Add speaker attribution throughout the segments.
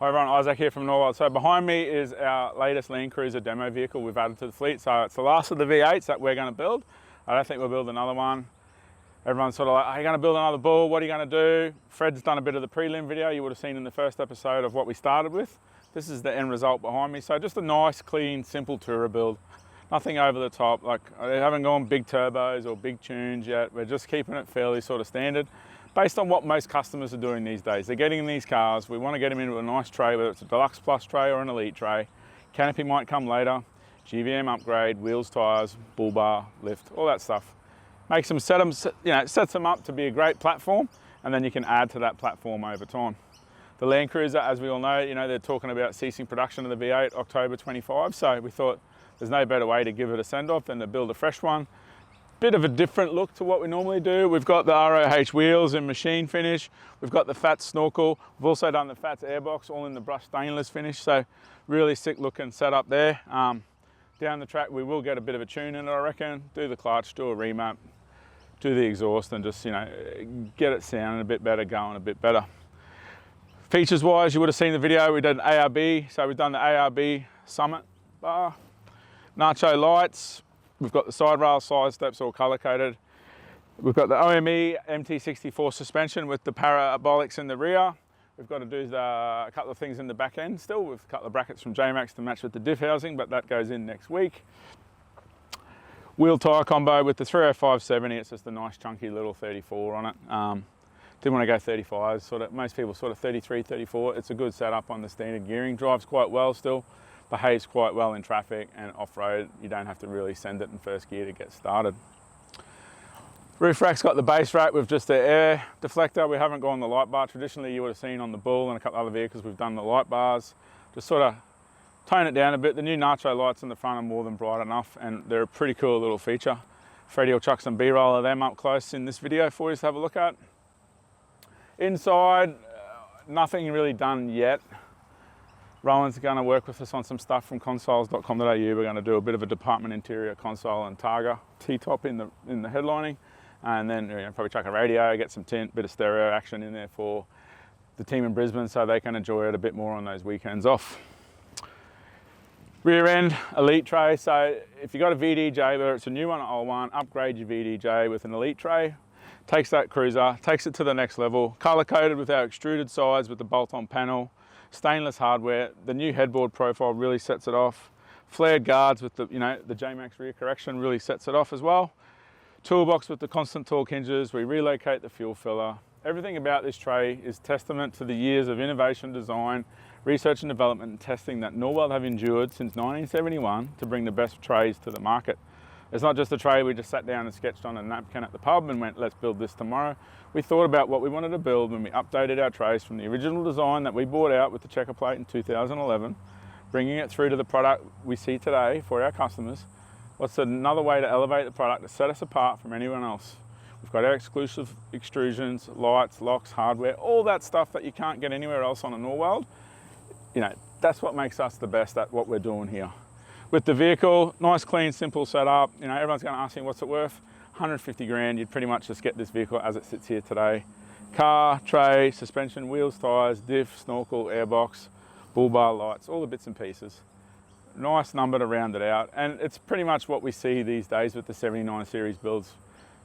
Speaker 1: Hi everyone, Isaac here from Norweld. So behind me is our latest Land Cruiser demo vehicle we've added to the fleet. So it's the last of the V8s that we're going to build. I don't think we'll build another one. Everyone's sort of like, are you going to build another bull? What are you going to do? Fred's done a bit of the prelim video you would have seen in the first episode of what we started with. This is the end result behind me. So just a nice, clean, simple tourer build. Nothing over the top. Like, I haven't gone big turbos or big tunes yet. We're just keeping it fairly sort of standard, based on what most customers are doing these days. They're getting in these cars, we want to get them into a nice tray, whether it's a Deluxe Plus tray or an Elite tray. Canopy might come later, GVM upgrade, wheels, tyres, bull bar, lift, all that stuff. Makes them sets them up to be a great platform, and then you can add to that platform over time. The Land Cruiser, as we all know, they're talking about ceasing production of the V8 October 25, so we thought there's no better way to give it a send-off than to build a fresh one. Bit of a different look to what we normally do. We've got the ROH wheels in machine finish. We've got the Fats snorkel. We've also done the Fats airbox, all in the brushed stainless finish. So really sick looking setup there. Down the track, we will get a bit of a tune in it, I reckon. Do the clutch, do a remap, do the exhaust, and just, get it sounding a bit better, going a bit better. Features wise, you would have seen the video. We did an ARB. So we've done the ARB Summit bar, Nacho lights. We've got the side rail side steps all color coded. We've got the OME MT64 suspension with the parabolics in the rear. We've got to do a couple of things in the back end still, with a couple of brackets from J-Max to match with the diff housing, but that goes in next week. Wheel tyre combo with the 305/70. It's just a nice chunky little 34 on it. Didn't want to go 35s, most people 33, 34. It's a good setup on the standard gearing. Drives quite well still. Behaves quite well in traffic, and off-road you don't have to really send it in first gear to get started. Roof rack's got the base rack with just the air deflector. We haven't gone the light bar. Traditionally you would have seen on the Bull and a couple other vehicles we've done the light bars. Just sort of tone it down a bit. The new Nacho lights in the front are more than bright enough, and they're a pretty cool little feature. Freddie will chuck some B-roll of them up close in this video for you to have a look at. Inside, nothing really done yet. Rowan's going to work with us on some stuff from consoles.com.au. We're going to do a bit of a department interior console and Targa T-top in the headlining, and then probably chuck a radio, get some tint, bit of stereo action in there for the team in Brisbane so they can enjoy it a bit more on those weekends off. Rear end, Elite tray. So if you've got a VDJ, whether it's a new one or old one, upgrade your VDJ with an Elite tray. Takes that Cruiser, takes it to the next level. Color coded with our extruded sides with the bolt-on panel. Stainless hardware. The new headboard profile really sets it off. Flared guards with the J-Max rear correction really sets it off as well. Toolbox with the constant torque hinges. We relocate the fuel filler. Everything about this tray is testament to the years of innovation, design, research and development and testing that Norweld have endured since 1971 to bring the best trays to the market. It's not just a tray we just sat down and sketched on a napkin at the pub and went, let's build this tomorrow. We thought about what we wanted to build when we updated our trays from the original design that we brought out with the checker plate in 2011, bringing it through to the product we see today for our customers. What's another way to elevate the product to set us apart from anyone else? We've got our exclusive extrusions, lights, locks, hardware, all that stuff that you can't get anywhere else on a Norweld. That's what makes us the best at what we're doing here. With the vehicle, nice, clean, simple setup. Everyone's going to ask me what's it worth. 150 grand. You'd pretty much just get this vehicle as it sits here today. Car, tray, suspension, wheels, tyres, diff, snorkel, airbox, bull bar lights, all the bits and pieces. Nice number to round it out, and it's pretty much what we see these days with the 79 series builds.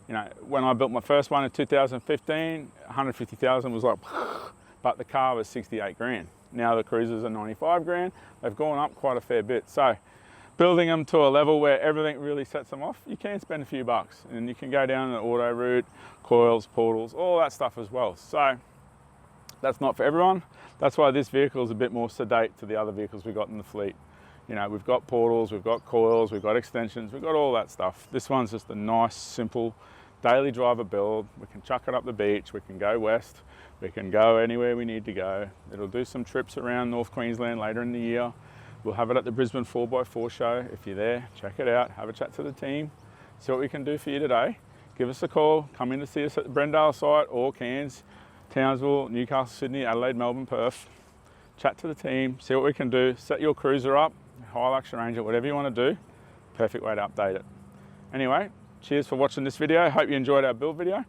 Speaker 1: When I built my first one in 2015, 150,000 was like, but the car was 68 grand. Now the Cruisers are 95 grand. They've gone up quite a fair bit. So building them to a level where everything really sets them off, you can spend a few bucks, and you can go down the auto route, coils, portals, all that stuff as well. So that's not for everyone. That's why this vehicle is a bit more sedate to the other vehicles we've got in the fleet. We've got portals, we've got coils, we've got extensions, we've got all that stuff. This one's just a nice, simple daily driver build. We can chuck it up the beach, we can go west, we can go anywhere we need to go. It'll do some trips around North Queensland later in the year. We'll have it at the Brisbane 4x4 show. If you're there, check it out, have a chat to the team, see what we can do for you today. Give us a call, come in to see us at the Brendale site or Cairns, Townsville, Newcastle, Sydney, Adelaide, Melbourne, Perth. Chat to the team, see what we can do, set your Cruiser up, Hilux, Ranger, whatever you want to do. Perfect way to update it. Anyway, cheers for watching this video. Hope you enjoyed our build video.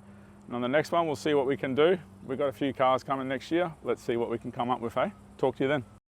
Speaker 1: And on the next one, we'll see what we can do. We've got a few cars coming next year. Let's see what we can come up with, eh? Talk to you then.